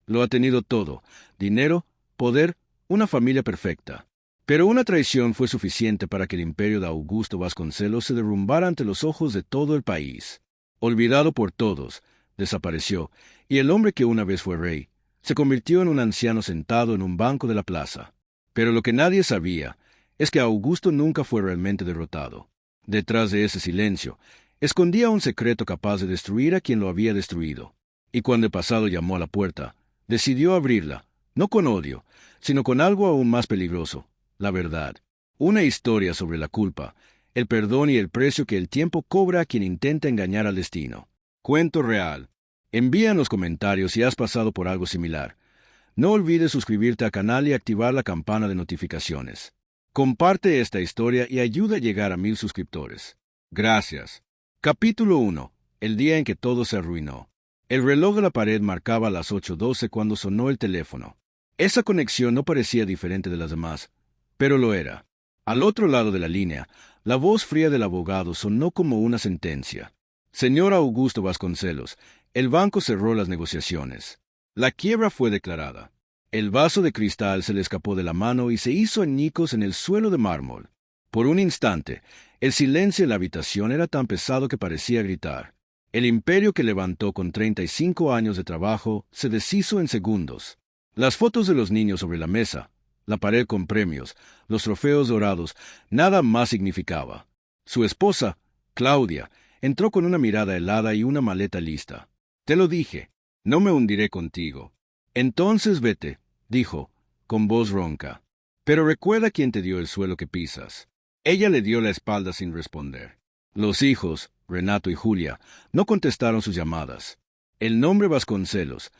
Lo ha tenido todo: dinero, poder, una familia perfecta. Pero una traición fue suficiente para que el imperio de Augusto Vasconcelos se derrumbara ante los ojos de todo el país. Olvidado por todos, desapareció, y el hombre que una vez fue rey, se convirtió en un anciano sentado en un banco de la plaza. Pero lo que nadie sabía es que Augusto nunca fue realmente derrotado. Detrás de ese silencio, escondía un secreto capaz de destruir a quien lo había destruido. Y cuando el pasado llamó a la puerta, decidió abrirla, no con odio, sino con algo aún más peligroso: la verdad. Una historia sobre la culpa, el perdón y el precio que el tiempo cobra a quien intenta engañar al destino. Cuento real. Envía en los comentarios si has pasado por algo similar. No olvides suscribirte al canal y activar la campana de notificaciones. Comparte esta historia y ayuda a llegar a 1000 suscriptores. Gracias. Capítulo 1. El día en que todo se arruinó. El reloj de la pared marcaba las 8:12 cuando sonó el teléfono. Esa conexión no parecía diferente de las demás, pero lo era. Al otro lado de la línea, la voz fría del abogado sonó como una sentencia. Señor Augusto Vasconcelos, el banco cerró las negociaciones. La quiebra fue declarada. El vaso de cristal se le escapó de la mano y se hizo añicos en el suelo de mármol. Por un instante, el silencio en la habitación era tan pesado que parecía gritar. El imperio que levantó con 35 años de trabajo se deshizo en segundos. Las fotos de los niños sobre la mesa, la pared con premios, los trofeos dorados, nada más significaba. Su esposa, Claudia, entró con una mirada helada y una maleta lista. Te lo dije, no me hundiré contigo. Entonces vete, dijo, con voz ronca. Pero recuerda quién te dio el suelo que pisas. Ella le dio la espalda sin responder. Los hijos, Renato y Julia, no contestaron sus llamadas. El nombre Vasconcelos,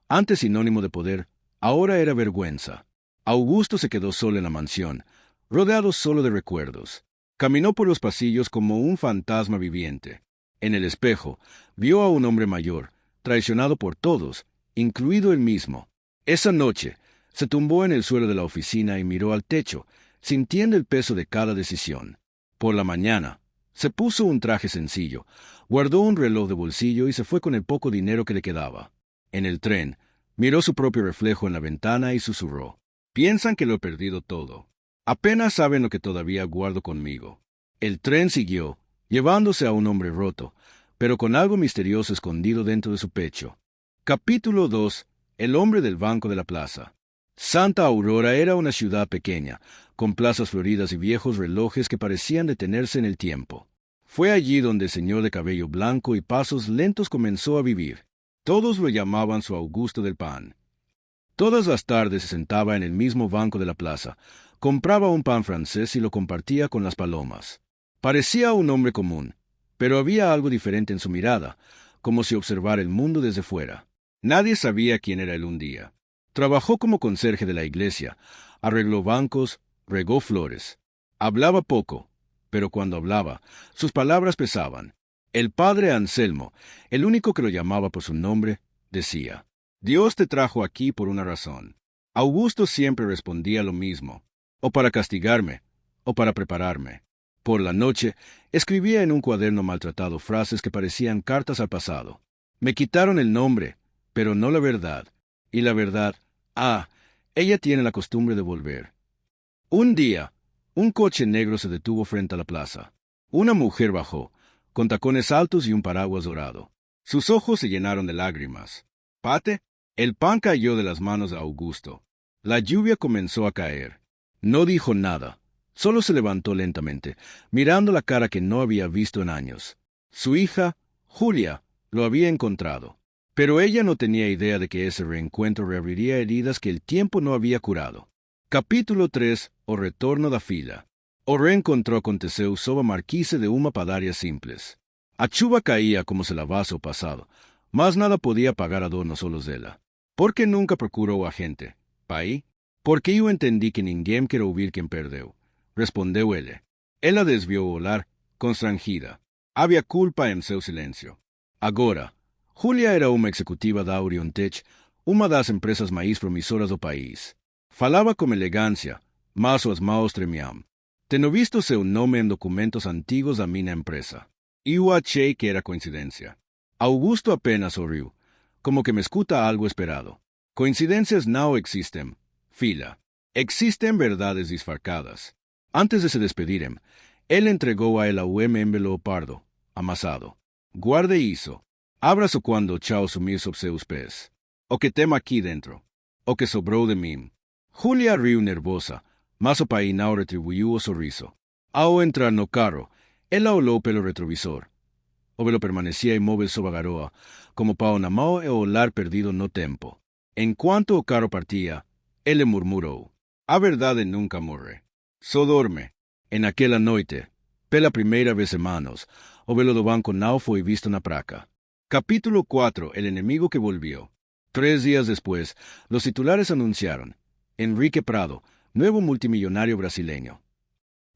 antes sinónimo de poder, ahora era vergüenza. Augusto se quedó solo en la mansión, rodeado solo de recuerdos. Caminó por los pasillos como un fantasma viviente. En el espejo, vio a un hombre mayor, traicionado por todos, incluido él mismo. Esa noche, se tumbó en el suelo de la oficina y miró al techo, sintiendo el peso de cada decisión. Por la mañana, se puso un traje sencillo, guardó un reloj de bolsillo y se fue con el poco dinero que le quedaba. En el tren, miró su propio reflejo en la ventana y susurró: piensan que lo he perdido todo. Apenas saben lo que todavía guardo conmigo. El tren siguió, llevándose a un hombre roto, pero con algo misterioso escondido dentro de su pecho. Capítulo 2. El hombre del banco de la plaza. Santa Aurora era una ciudad pequeña, con plazas floridas y viejos relojes que parecían detenerse en el tiempo. Fue allí donde el señor de cabello blanco y pasos lentos comenzó a vivir. Todos lo llamaban su Augusto del Pan. Todas las tardes se sentaba en el mismo banco de la plaza, compraba un pan francés y lo compartía con las palomas. Parecía un hombre común, pero había algo diferente en su mirada, como si observara el mundo desde fuera. Nadie sabía quién era él un día. Trabajó como conserje de la iglesia, arregló bancos, regó flores. Hablaba poco, pero cuando hablaba, sus palabras pesaban. El padre Anselmo, el único que lo llamaba por su nombre, decía: Dios te trajo aquí por una razón. Augusto siempre respondía lo mismo: o para castigarme, o para prepararme. Por la noche, escribía en un cuaderno maltratado frases que parecían cartas al pasado. Me quitaron el nombre, pero no la verdad. Y la verdad, ella tiene la costumbre de volver. Un día, un coche negro se detuvo frente a la plaza. Una mujer bajó, con tacones altos y un paraguas dorado. Sus ojos se llenaron de lágrimas. ¿Pate? El pan cayó de las manos de Augusto. La lluvia comenzó a caer. No dijo nada. Solo se levantó lentamente, mirando la cara que no había visto en años. Su hija, Julia, lo había encontrado. Pero ella no tenía idea de que ese reencuentro reabriría heridas que el tiempo no había curado. Capítulo 3. O retorno da fila. O reencontró con Teseu sob a marquise de uma padaria simples. A chuva caía como se lavasse o passado, mas nada podia pagar a dor nos olhos dela. Por que nunca procurou a gente, pai? Porque eu entendi que ninguém quer ouvir quem perdeu. Respondeu ele. Ela desviou o olhar, constrangida. Havia culpa em seu silêncio. Agora, Julia era uma executiva da Oriontech, uma das empresas mais promissoras do país. Falava com elegância, mas suas mãos tremiam. Tenho visto seu nome em documentos antigos da minha empresa. Eu achei que era coincidência. Augusto apenas sorriu, como que me escuta algo esperado. Coincidencias no existen, fila. Existen verdades disfarcadas. Antes de se despedirem, él entregó a él un envelope pardo, amasado. Guarde isso. Abrazo cuando chao sumir sob seus pés. O que tema aqui dentro. O que sobrou de mim. Julia riu nervosa, mas o pai não retribuiu o sorriso. Ao entrar no carro, ela olhou pelo retrovisor. O velo permanecía inmóvil sob a garoa, como para una mão e olhar perdido no tempo. Enquanto o carro partia, ele murmurou: "A verdade nunca morre. Só dorme." En aquela noite, pela primeira vez em anos, o velo do banco não foi visto na placa. Capítulo 4. El enemigo que volvió. 3 días después, los titulares anunciaron: Enrique Prado, nuevo multimillonario brasileño.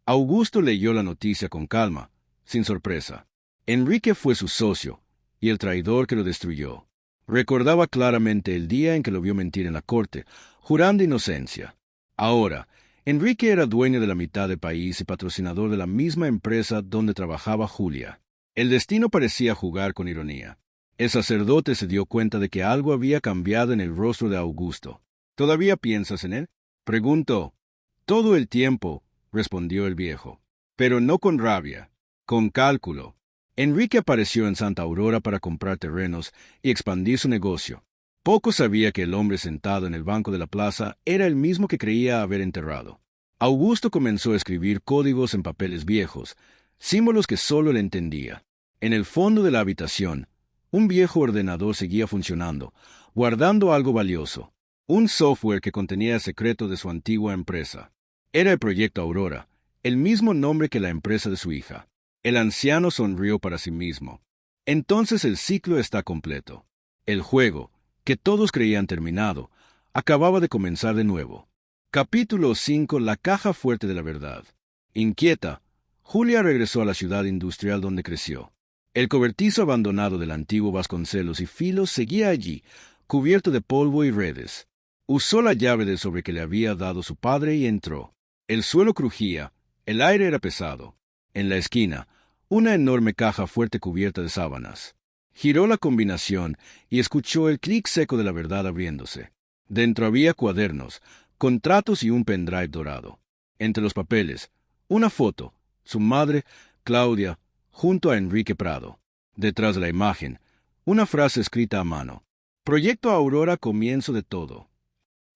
Augusto leyó la noticia con calma, sin sorpresa. Enrique fue su socio, y el traidor que lo destruyó. Recordaba claramente el día en que lo vio mentir en la corte, jurando inocencia. Ahora, Enrique era dueño de la mitad del país y patrocinador de la misma empresa donde trabajaba Julia. El destino parecía jugar con ironía. El sacerdote se dio cuenta de que algo había cambiado en el rostro de Augusto. ¿Todavía piensas en él?, preguntó. Todo el tiempo, respondió el viejo, pero no con rabia, con cálculo. Enrique apareció en Santa Aurora para comprar terrenos y expandir su negocio. Poco sabía que el hombre sentado en el banco de la plaza era el mismo que creía haber enterrado. Augusto comenzó a escribir códigos en papeles viejos, símbolos que solo él entendía. En el fondo de la habitación, un viejo ordenador seguía funcionando, guardando algo valioso, un software que contenía el secreto de su antigua empresa. Era el Proyecto Aurora, el mismo nombre que la empresa de su hija. El anciano sonrió para sí mismo. Entonces el ciclo está completo. El juego, que todos creían terminado, acababa de comenzar de nuevo. Capítulo 5. La caja fuerte de la verdad. Inquieta, Julia regresó a la ciudad industrial donde creció. El cobertizo abandonado del antiguo Vasconcelos y Filos seguía allí, cubierto de polvo y redes. Usó la llave del sobre que le había dado su padre y entró. El suelo crujía, el aire era pesado. En la esquina, una enorme caja fuerte cubierta de sábanas. Giró la combinación y escuchó el clic seco de la verdad abriéndose. Dentro había cuadernos, contratos y un pendrive dorado. Entre los papeles, una foto, su madre, Claudia, junto a Enrique Prado. Detrás de la imagen, una frase escrita a mano. Proyecto Aurora, comienzo de todo.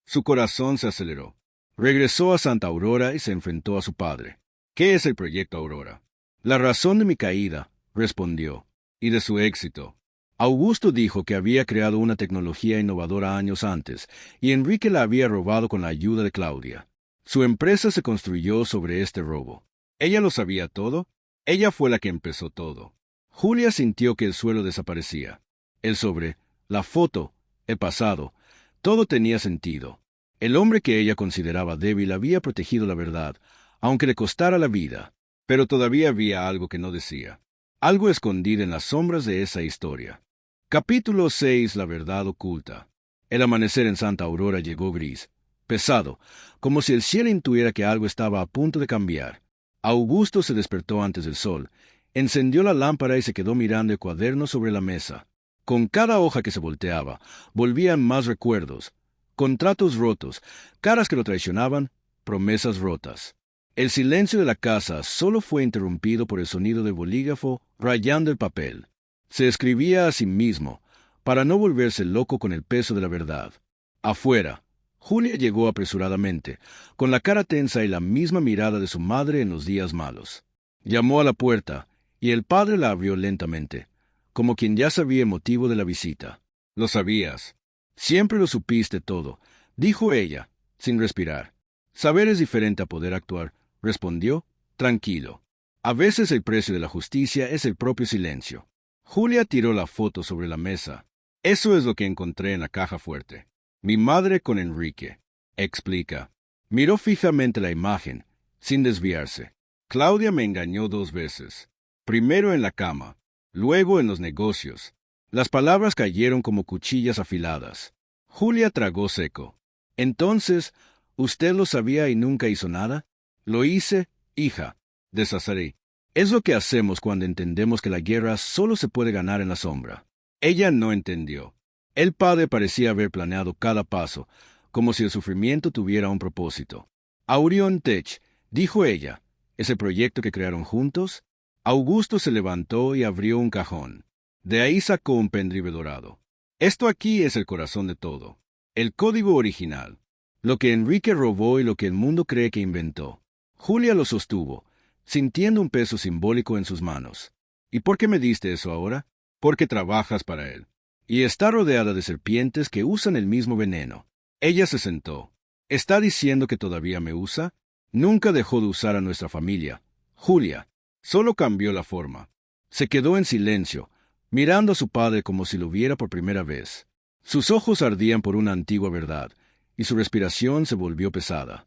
Su corazón se aceleró. Regresó a Santa Aurora y se enfrentó a su padre. ¿Qué es el Proyecto Aurora? La razón de mi caída, respondió, y de su éxito. Augusto dijo que había creado una tecnología innovadora años antes, y Enrique la había robado con la ayuda de Claudia. Su empresa se construyó sobre este robo. ¿Ella lo sabía todo? Ella fue la que empezó todo. Julia sintió que el suelo desaparecía. El sobre, la foto, el pasado, todo tenía sentido. El hombre que ella consideraba débil había protegido la verdad, aunque le costara la vida. Pero todavía había algo que no decía. Algo escondido en las sombras de esa historia. Capítulo 6. La verdad oculta. El amanecer en Santa Aurora llegó gris, pesado, como si el cielo intuviera que algo estaba a punto de cambiar. Augusto se despertó antes del sol, encendió la lámpara y se quedó mirando el cuaderno sobre la mesa. Con cada hoja que se volteaba, volvían más recuerdos, contratos rotos, caras que lo traicionaban, promesas rotas. El silencio de la casa solo fue interrumpido por el sonido del bolígrafo rayando el papel. Se escribía a sí mismo, para no volverse loco con el peso de la verdad. Afuera, Julia llegó apresuradamente, con la cara tensa y la misma mirada de su madre en los días malos. Llamó a la puerta, y el padre la abrió lentamente, como quien ya sabía el motivo de la visita. «Lo sabías. Siempre lo supiste todo», dijo ella, sin respirar. «Saber es diferente a poder actuar», respondió, tranquilo. A veces el precio de la justicia es el propio silencio. Julia tiró la foto sobre la mesa. «Eso es lo que encontré en la caja fuerte. Mi madre con Enrique», explica. Miró fijamente la imagen, sin desviarse. «Claudia me engañó 2 veces. Primero en la cama, luego en los negocios». Las palabras cayeron como cuchillas afiladas. Julia tragó seco. «Entonces, ¿usted lo sabía y nunca hizo nada?» «Lo hice, hija», desazaré. «Es lo que hacemos cuando entendemos que la guerra solo se puede ganar en la sombra». Ella no entendió. El padre parecía haber planeado cada paso, como si el sufrimiento tuviera un propósito. Aurion Tech, dijo ella, ¿es el proyecto que crearon juntos? Augusto se levantó y abrió un cajón. De ahí sacó un pendrive dorado. Esto aquí es el corazón de todo. El código original. Lo que Enrique robó y lo que el mundo cree que inventó. Julia lo sostuvo, sintiendo un peso simbólico en sus manos. ¿Y por qué me diste eso ahora? Porque trabajas para él. Y está rodeada de serpientes que usan el mismo veneno. Ella se sentó. ¿Está diciendo que todavía me usa? Nunca dejó de usar a nuestra familia. Julia. Solo cambió la forma. Se quedó en silencio, mirando a su padre como si lo viera por primera vez. Sus ojos ardían por una antigua verdad, y su respiración se volvió pesada.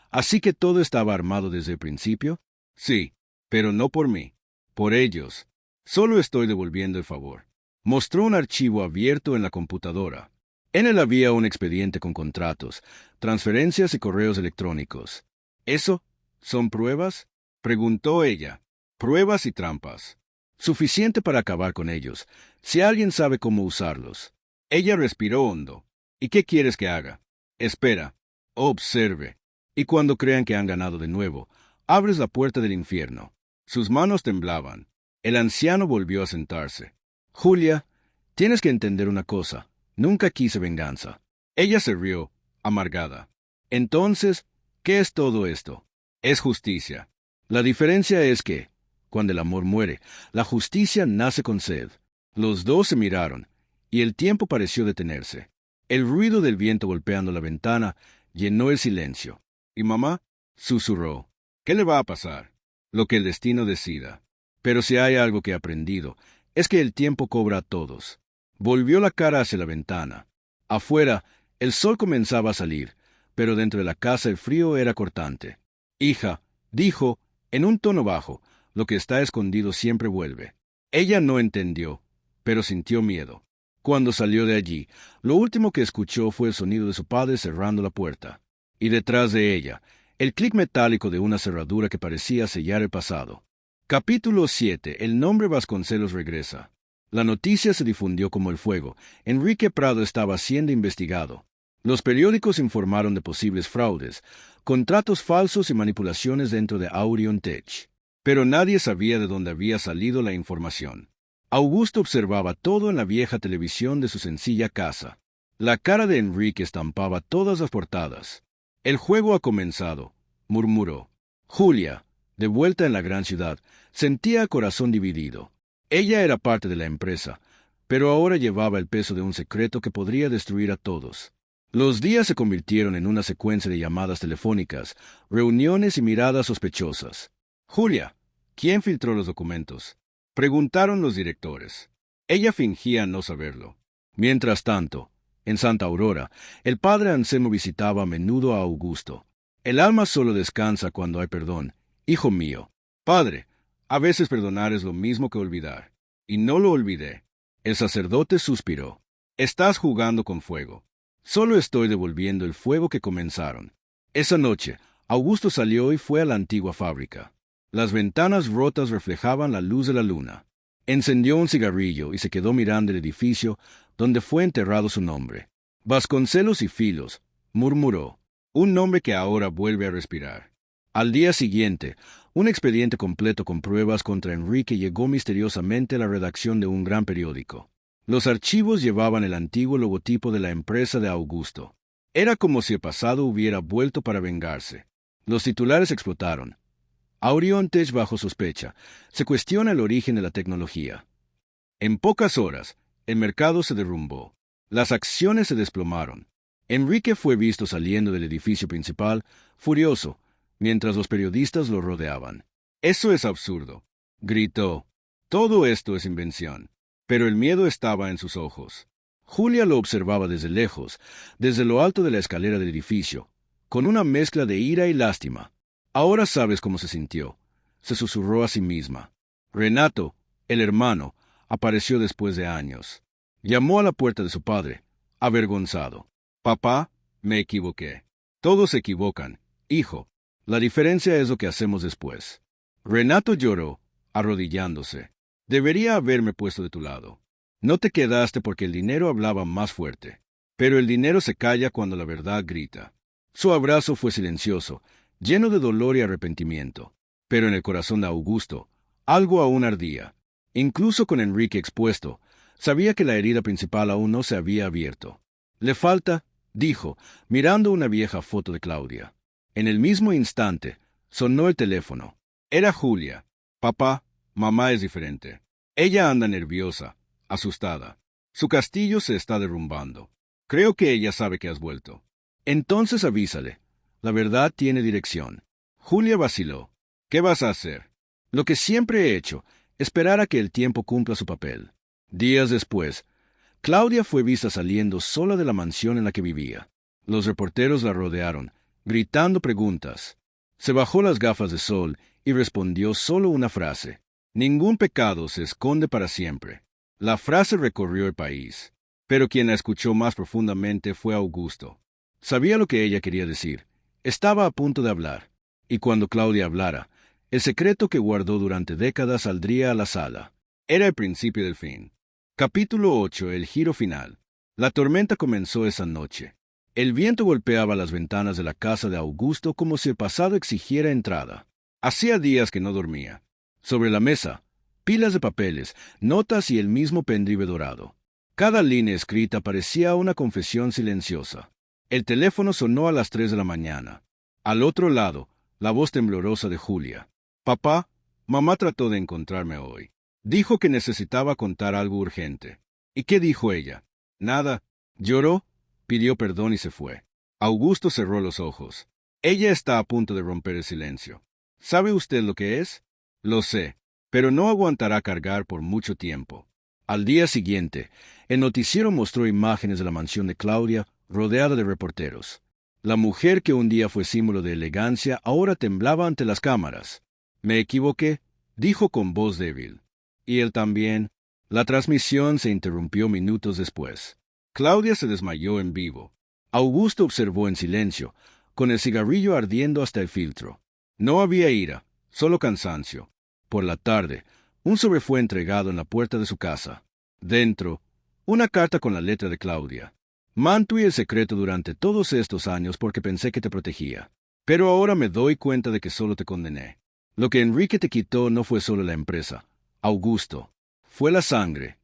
¿Así que todo estaba armado desde el principio? Sí, pero no por mí. Por ellos. Solo estoy devolviendo el favor. Mostró un archivo abierto en la computadora. En él había un expediente con contratos, transferencias y correos electrónicos. ¿Eso son pruebas? Preguntó ella. Pruebas y trampas. Suficiente para acabar con ellos, si alguien sabe cómo usarlos. Ella respiró hondo. ¿Y qué quieres que haga? Espera. Observe. Y cuando crean que han ganado de nuevo, abres la puerta del infierno. Sus manos temblaban. El anciano volvió a sentarse. Julia, tienes que entender una cosa. Nunca quise venganza. Ella se rió, amargada. Entonces, ¿qué es todo esto? Es justicia. La diferencia es que, cuando el amor muere, la justicia nace con sed. Los dos se miraron, y el tiempo pareció detenerse. El ruido del viento golpeando la ventana llenó el silencio. ¿Y mamá? Susurró. ¿Qué le va a pasar? Lo que el destino decida. Pero si hay algo que he aprendido, es que el tiempo cobra a todos. Volvió la cara hacia la ventana. Afuera, el sol comenzaba a salir, pero dentro de la casa el frío era cortante. Hija, dijo, en un tono bajo, lo que está escondido siempre vuelve. Ella no entendió, pero sintió miedo. Cuando salió de allí, lo último que escuchó fue el sonido de su padre cerrando la puerta. Y detrás de ella, el clic metálico de una cerradura que parecía sellar el pasado. Capítulo 7. El nombre Vasconcelos regresa. La noticia se difundió como el fuego. Enrique Prado estaba siendo investigado. Los periódicos informaron de posibles fraudes, contratos falsos y manipulaciones dentro de Aurion Tech. Pero nadie sabía de dónde había salido la información. Augusto observaba todo en la vieja televisión de su sencilla casa. La cara de Enrique estampaba todas las portadas. El juego ha comenzado, murmuró. Julia, de vuelta en la gran ciudad, sentía el corazón dividido. Ella era parte de la empresa, pero ahora llevaba el peso de un secreto que podría destruir a todos. Los días se convirtieron en una secuencia de llamadas telefónicas, reuniones y miradas sospechosas. Julia, ¿quién filtró los documentos? Preguntaron los directores. Ella fingía no saberlo. Mientras tanto, en Santa Aurora, el padre Anselmo visitaba a menudo a Augusto. El alma solo descansa cuando hay perdón. Hijo mío. Padre, a veces perdonar es lo mismo que olvidar. Y no lo olvidé. El sacerdote suspiró. Estás jugando con fuego. Solo estoy devolviendo el fuego que comenzaron. Esa noche, Augusto salió y fue a la antigua fábrica. Las ventanas rotas reflejaban la luz de la luna. Encendió un cigarrillo y se quedó mirando el edificio donde fue enterrado su nombre. Vasconcelos y Filos, murmuró, un nombre que ahora vuelve a respirar. Al día siguiente, un expediente completo con pruebas contra Enrique llegó misteriosamente a la redacción de un gran periódico. Los archivos llevaban el antiguo logotipo de la empresa de Augusto. Era como si el pasado hubiera vuelto para vengarse. Los titulares explotaron. Aurion Tech bajo sospecha. Se cuestiona el origen de la tecnología. En pocas horas, el mercado se derrumbó. Las acciones se desplomaron. Enrique fue visto saliendo del edificio principal, furioso, mientras los periodistas lo rodeaban. «Eso es absurdo», gritó. «Todo esto es invención». Pero el miedo estaba en sus ojos. Julia lo observaba desde lejos, desde lo alto de la escalera del edificio, con una mezcla de ira y lástima. Ahora sabes cómo se sintió, se susurró a sí misma. Renato, el hermano, apareció después de años. Llamó a la puerta de su padre, avergonzado. Papá, me equivoqué. Todos se equivocan, hijo. La diferencia es lo que hacemos después. Renato lloró, arrodillándose. Debería haberme puesto de tu lado. No te quedaste porque el dinero hablaba más fuerte. Pero el dinero se calla cuando la verdad grita. Su abrazo fue silencioso, lleno de dolor y arrepentimiento. Pero en el corazón de Augusto, algo aún ardía. Incluso con Enrique expuesto, sabía que la herida principal aún no se había abierto. Le falta, dijo, mirando una vieja foto de Claudia. En el mismo instante, sonó el teléfono. Era Julia. Papá, mamá es diferente. Ella anda nerviosa, asustada. Su castillo se está derrumbando. Creo que ella sabe que has vuelto. Entonces avísale. La verdad tiene dirección. Julia vaciló. ¿Qué vas a hacer? Lo que siempre he hecho, esperar a que el tiempo cumpla su papel. Días después, Claudia fue vista saliendo sola de la mansión en la que vivía. Los reporteros la rodearon, gritando preguntas. Se bajó las gafas de sol y respondió solo una frase. Ningún pecado se esconde para siempre. La frase recorrió el país, pero quien la escuchó más profundamente fue Augusto. Sabía lo que ella quería decir. Estaba a punto de hablar, y cuando Claudia hablara, el secreto que guardó durante décadas saldría a la sala. Era el principio del fin. Capítulo 8. El giro final. La tormenta comenzó esa noche. El viento golpeaba las ventanas de la casa de Augusto como si el pasado exigiera entrada. Hacía días que no dormía. Sobre la mesa, pilas de papeles, notas y el mismo pendrive dorado. Cada línea escrita parecía una confesión silenciosa. El teléfono sonó a las 3 de la mañana. Al otro lado, la voz temblorosa de Julia. Papá, mamá trató de encontrarme hoy. Dijo que necesitaba contar algo urgente. ¿Y qué dijo ella? Nada. Lloró, pidió perdón y se fue. Augusto cerró los ojos. Ella está a punto de romper el silencio. ¿Sabe usted lo que es? Lo sé, pero no aguantará cargar por mucho tiempo. Al día siguiente, el noticiero mostró imágenes de la mansión de Claudia, rodeada de reporteros. La mujer que un día fue símbolo de elegancia ahora temblaba ante las cámaras. Me equivoqué, dijo con voz débil. Y él también. La transmisión se interrumpió minutos después. Claudia se desmayó en vivo. Augusto observó en silencio, con el cigarrillo ardiendo hasta el filtro. No había ira, solo cansancio. Por la tarde, un sobre fue entregado en la puerta de su casa. Dentro, una carta con la letra de Claudia. Mantuve el secreto durante todos estos años porque pensé que te protegía. Pero ahora me doy cuenta de que solo te condené. Lo que Enrique te quitó no fue solo la empresa, Augusto. Fue la sangre.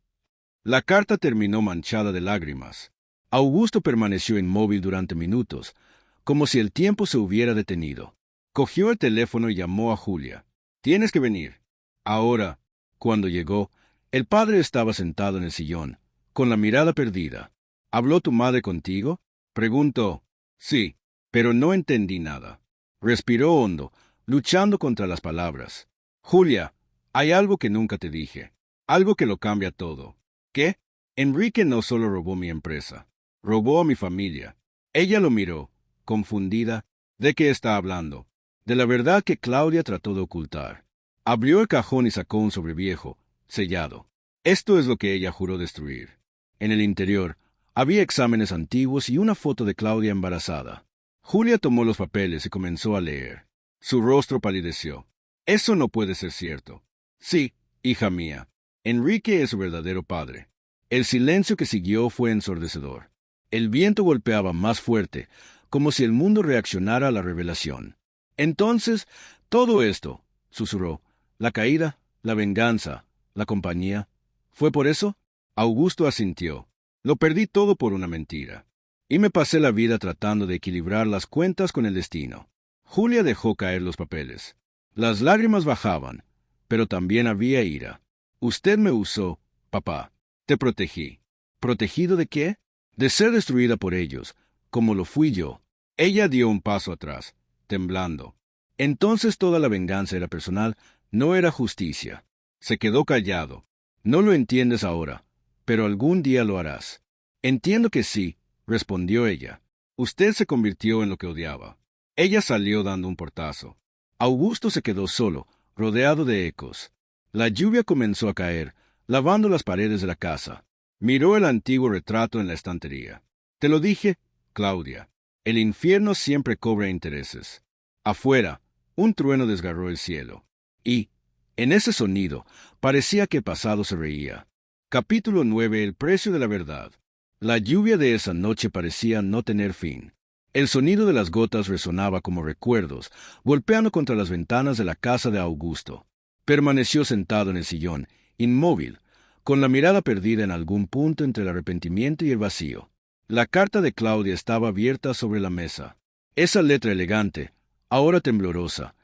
La carta terminó manchada de lágrimas. Augusto permaneció inmóvil durante minutos, como si el tiempo se hubiera detenido. Cogió el teléfono y llamó a Julia. Tienes que venir. Ahora, cuando llegó, el padre estaba sentado en el sillón, con la mirada perdida. ¿Habló tu madre contigo? Preguntó. Sí, pero no entendí nada. Respiró hondo, luchando contra las palabras. Julia, hay algo que nunca te dije. Algo que lo cambia todo. ¿Qué? Enrique no solo robó mi empresa. Robó a mi familia. Ella lo miró, confundida. ¿De qué está hablando? De la verdad que Claudia trató de ocultar. Abrió el cajón y sacó un sobreviejo, sellado. Esto es lo que ella juró destruir. En el interior, había exámenes antiguos y una foto de Claudia embarazada. Julia tomó los papeles y comenzó a leer. Su rostro palideció. Eso no puede ser cierto. Sí, hija mía. Enrique es su verdadero padre. El silencio que siguió fue ensordecedor. El viento golpeaba más fuerte, como si el mundo reaccionara a la revelación. Entonces, todo esto, susurró, la caída, la venganza, la compañía, ¿fue por eso? Augusto asintió. Lo perdí todo por una mentira. Y me pasé la vida tratando de equilibrar las cuentas con el destino. Julia dejó caer los papeles. Las lágrimas bajaban, pero también había ira. Usted me usó, papá. Te protegí. ¿Protegido de qué? De ser destruida por ellos, como lo fui yo. Ella dio un paso atrás, temblando. Entonces toda la venganza era personal, no era justicia. Se quedó callado. No lo entiendes ahora, pero algún día lo harás. Entiendo que sí, respondió ella. Usted se convirtió en lo que odiaba. Ella salió dando un portazo. Augusto se quedó solo, rodeado de ecos. La lluvia comenzó a caer, lavando las paredes de la casa. Miró el antiguo retrato en la estantería. Te lo dije, Claudia. El infierno siempre cobra intereses. Afuera, un trueno desgarró el cielo. Y, en ese sonido, parecía que el pasado se reía. Capítulo 9. El precio de la verdad. La lluvia de esa noche parecía no tener fin. El sonido de las gotas resonaba como recuerdos, golpeando contra las ventanas de la casa de Augusto. Permaneció sentado en el sillón, inmóvil, con la mirada perdida en algún punto entre el arrepentimiento y el vacío. La carta de Claudia estaba abierta sobre la mesa. Esa letra elegante, ahora temblorosa,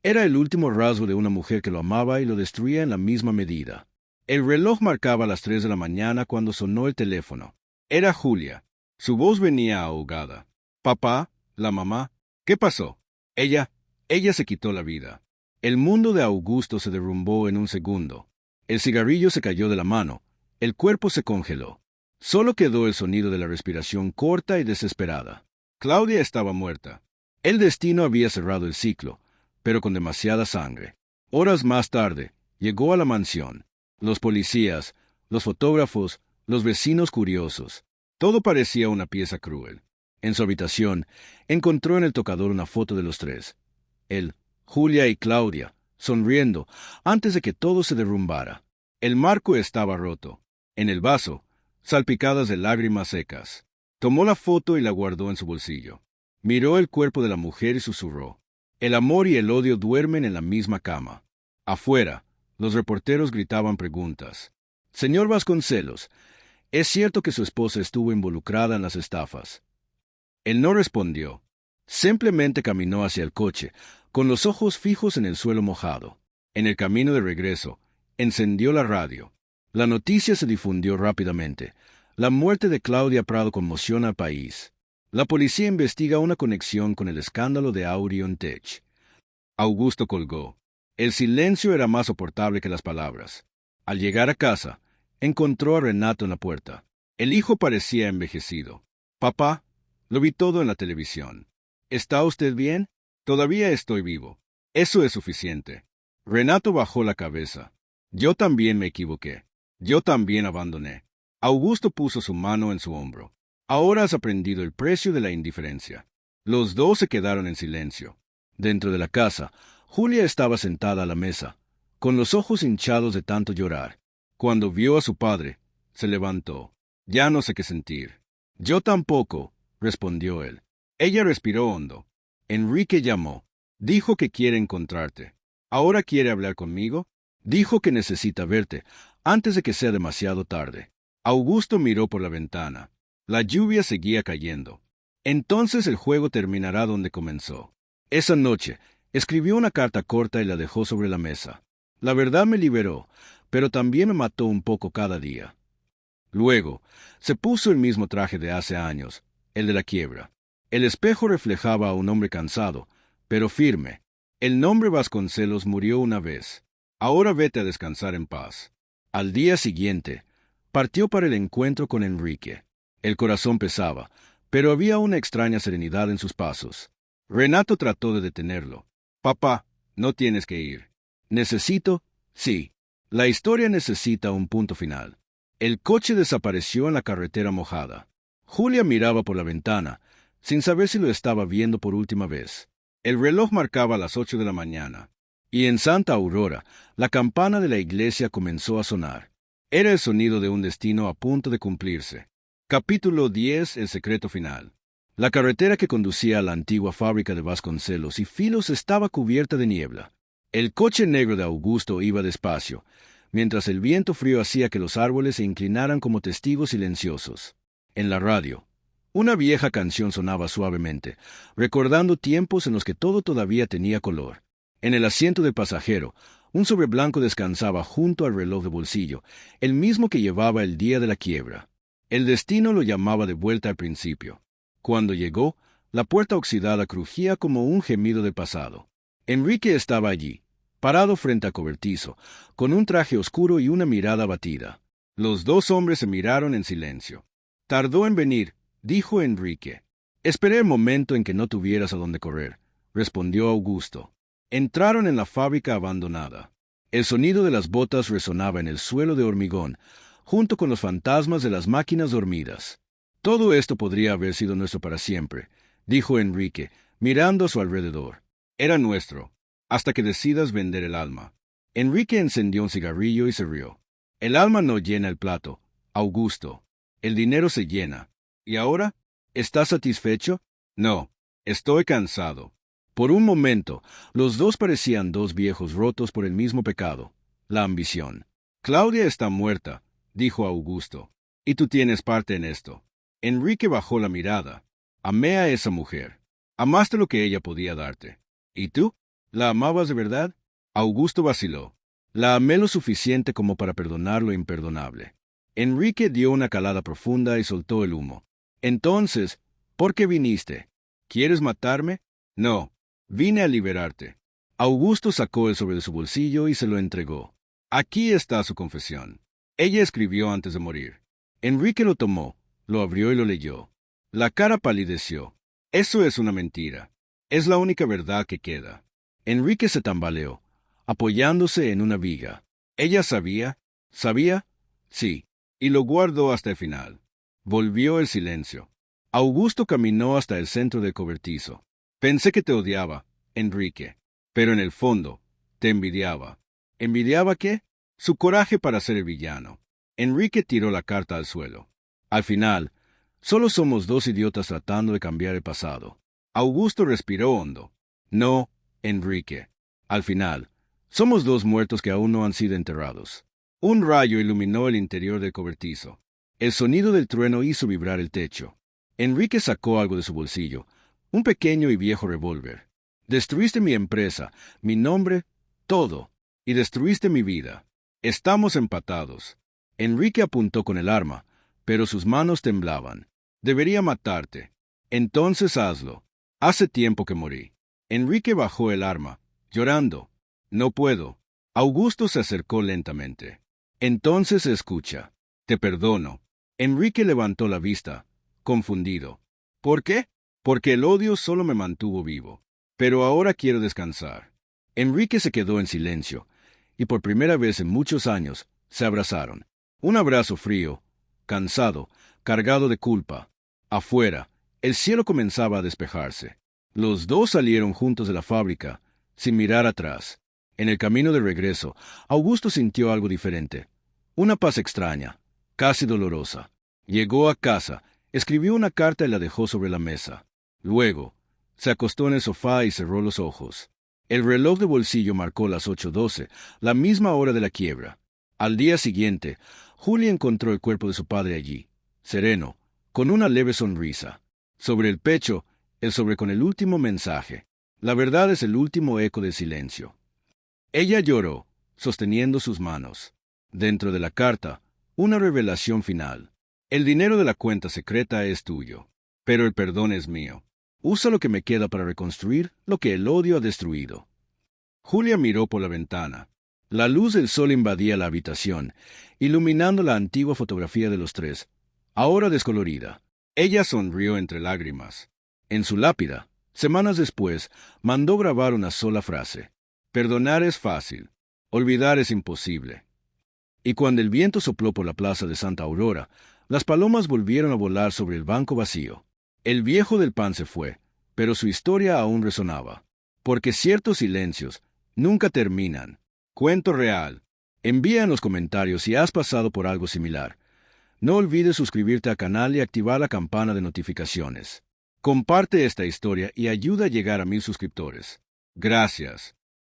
era el último rasgo de una mujer que lo amaba y lo destruía en la misma medida. El reloj marcaba las 3 de la mañana cuando sonó el teléfono. Era Julia. Su voz venía ahogada. Papá, la mamá, ¿qué pasó? Ella se quitó la vida. El mundo de Augusto se derrumbó en un segundo. El cigarrillo se cayó de la mano. El cuerpo se congeló. Solo quedó el sonido de la respiración corta y desesperada. Claudia estaba muerta. El destino había cerrado el ciclo, pero con demasiada sangre. Horas más tarde, llegó a la mansión. Los policías, los fotógrafos, los vecinos curiosos. Todo parecía una pieza cruel. En su habitación, encontró en el tocador una foto de los tres. Él, Julia y Claudia, sonriendo, antes de que todo se derrumbara. El marco estaba roto. En el vaso, salpicadas de lágrimas secas. Tomó la foto y la guardó en su bolsillo. Miró el cuerpo de la mujer y susurró. El amor y el odio duermen en la misma cama. Afuera, los reporteros gritaban preguntas. Señor Vasconcelos, ¿es cierto que su esposa estuvo involucrada en las estafas? Él no respondió. Simplemente caminó hacia el coche, con los ojos fijos en el suelo mojado. En el camino de regreso, encendió la radio. La noticia se difundió rápidamente. La muerte de Claudia Prado conmociona al país. La policía investiga una conexión con el escándalo de Aurion Tech. Augusto colgó. El silencio era más soportable que las palabras. Al llegar a casa, encontró a Renato en la puerta. El hijo parecía envejecido. Papá, lo vi todo en la televisión. ¿Está usted bien? Todavía estoy vivo. Eso es suficiente. Renato bajó la cabeza. Yo también me equivoqué. Yo también abandoné. Augusto puso su mano en su hombro. Ahora has aprendido el precio de la indiferencia. Los dos se quedaron en silencio. Dentro de la casa, Julia estaba sentada a la mesa, con los ojos hinchados de tanto llorar. Cuando vio a su padre, se levantó. Ya no sé qué sentir. Yo tampoco, respondió él. Ella respiró hondo. Enrique llamó. Dijo que quiere encontrarte. ¿Ahora quiere hablar conmigo? Dijo que necesita verte, antes de que sea demasiado tarde. Augusto miró por la ventana. La lluvia seguía cayendo. Entonces el juego terminará donde comenzó. Esa noche, escribió una carta corta y la dejó sobre la mesa. La verdad me liberó, pero también me mató un poco cada día. Luego, se puso el mismo traje de hace años, el de la quiebra. El espejo reflejaba a un hombre cansado, pero firme. El nombre Vasconcelos murió una vez. Ahora vete a descansar en paz. Al día siguiente, partió para el encuentro con Enrique. El corazón pesaba, pero había una extraña serenidad en sus pasos. Renato trató de detenerlo. Papá, no tienes que ir. ¿Necesito? Sí. La historia necesita un punto final. El coche desapareció en la carretera mojada. Julia miraba por la ventana, sin saber si lo estaba viendo por última vez. El reloj marcaba las 8 de la mañana. Y en Santa Aurora, la campana de la iglesia comenzó a sonar. Era el sonido de un destino a punto de cumplirse. Capítulo 10. El secreto final. La carretera que conducía a la antigua fábrica de Vasconcelos y Filos estaba cubierta de niebla. El coche negro de Augusto iba despacio, mientras el viento frío hacía que los árboles se inclinaran como testigos silenciosos. En la radio, una vieja canción sonaba suavemente, recordando tiempos en los que todo todavía tenía color. En el asiento del pasajero, un sobre blanco descansaba junto al reloj de bolsillo, el mismo que llevaba el día de la quiebra. El destino lo llamaba de vuelta al principio. Cuando llegó, la puerta oxidada crujía como un gemido del pasado. Enrique estaba allí, parado frente al cobertizo, con un traje oscuro y una mirada abatida. Los dos hombres se miraron en silencio. Tardó en venir, dijo Enrique. Esperé el momento en que no tuvieras a dónde correr, respondió Augusto. Entraron en la fábrica abandonada. El sonido de las botas resonaba en el suelo de hormigón, junto con los fantasmas de las máquinas dormidas. Todo esto podría haber sido nuestro para siempre, dijo Enrique, mirando a su alrededor. Era nuestro, hasta que decidas vender el alma. Enrique encendió un cigarrillo y se rió. El alma no llena el plato, Augusto. El dinero se llena. ¿Y ahora? ¿Estás satisfecho? No. Estoy cansado. Por un momento, los dos parecían dos viejos rotos por el mismo pecado, la ambición. Claudia está muerta, dijo Augusto. Y tú tienes parte en esto. Enrique bajó la mirada. Amé a esa mujer. Amaste lo que ella podía darte. ¿Y tú? ¿La amabas de verdad? Augusto vaciló. La amé lo suficiente como para perdonar lo imperdonable. Enrique dio una calada profunda y soltó el humo. Entonces, ¿por qué viniste? ¿Quieres matarme? No. Vine a liberarte. Augusto sacó el sobre de su bolsillo y se lo entregó. Aquí está su confesión. Ella escribió antes de morir. Enrique lo tomó, lo abrió y lo leyó. La cara palideció. Eso es una mentira. Es la única verdad que queda. Enrique se tambaleó, apoyándose en una viga. ¿Ella sabía? ¿Sabía? Sí. Y lo guardó hasta el final. Volvió el silencio. Augusto caminó hasta el centro del cobertizo. Pensé que te odiaba, Enrique. Pero en el fondo, te envidiaba. ¿Envidiaba qué? Su coraje para ser el villano. Enrique tiró la carta al suelo. Al final, solo somos dos idiotas tratando de cambiar el pasado. Augusto respiró hondo. No, Enrique. Al final, somos dos muertos que aún no han sido enterrados. Un rayo iluminó el interior del cobertizo. El sonido del trueno hizo vibrar el techo. Enrique sacó algo de su bolsillo, un pequeño y viejo revólver. Destruiste mi empresa, mi nombre, todo, y destruiste mi vida. Estamos empatados. Enrique apuntó con el arma, pero sus manos temblaban. Debería matarte. Entonces hazlo. Hace tiempo que morí. Enrique bajó el arma, llorando. No puedo. Augusto se acercó lentamente. Entonces escucha. Te perdono. Enrique levantó la vista, confundido. ¿Por qué? Porque el odio solo me mantuvo vivo. Pero ahora quiero descansar. Enrique se quedó en silencio, y por primera vez en muchos años se abrazaron. Un abrazo frío, cansado, cargado de culpa. Afuera, el cielo comenzaba a despejarse. Los dos salieron juntos de la fábrica, sin mirar atrás. En el camino de regreso, Augusto sintió algo diferente. Una paz extraña, casi dolorosa. Llegó a casa, escribió una carta y la dejó sobre la mesa. Luego, se acostó en el sofá y cerró los ojos. El reloj de bolsillo marcó las 8:12, la misma hora de la quiebra. Al día siguiente, Julia encontró el cuerpo de su padre allí, sereno, con una leve sonrisa. Sobre el pecho, el sobre con el último mensaje. La verdad es el último eco del silencio. Ella lloró, sosteniendo sus manos. Dentro de la carta, una revelación final. El dinero de la cuenta secreta es tuyo, pero el perdón es mío. Usa lo que me queda para reconstruir lo que el odio ha destruido. Julia miró por la ventana. La luz del sol invadía la habitación, iluminando la antigua fotografía de los tres, ahora descolorida. Ella sonrió entre lágrimas. En su lápida, semanas después, mandó grabar una sola frase. Perdonar es fácil, olvidar es imposible. Y cuando el viento sopló por la plaza de Santa Aurora, las palomas volvieron a volar sobre el banco vacío. El viejo del pan se fue, pero su historia aún resonaba. Porque ciertos silencios nunca terminan. Cuento real. Envía en los comentarios si has pasado por algo similar. No olvides suscribirte al canal y activar la campana de notificaciones. Comparte esta historia y ayuda a llegar a 1000 suscriptores. Gracias.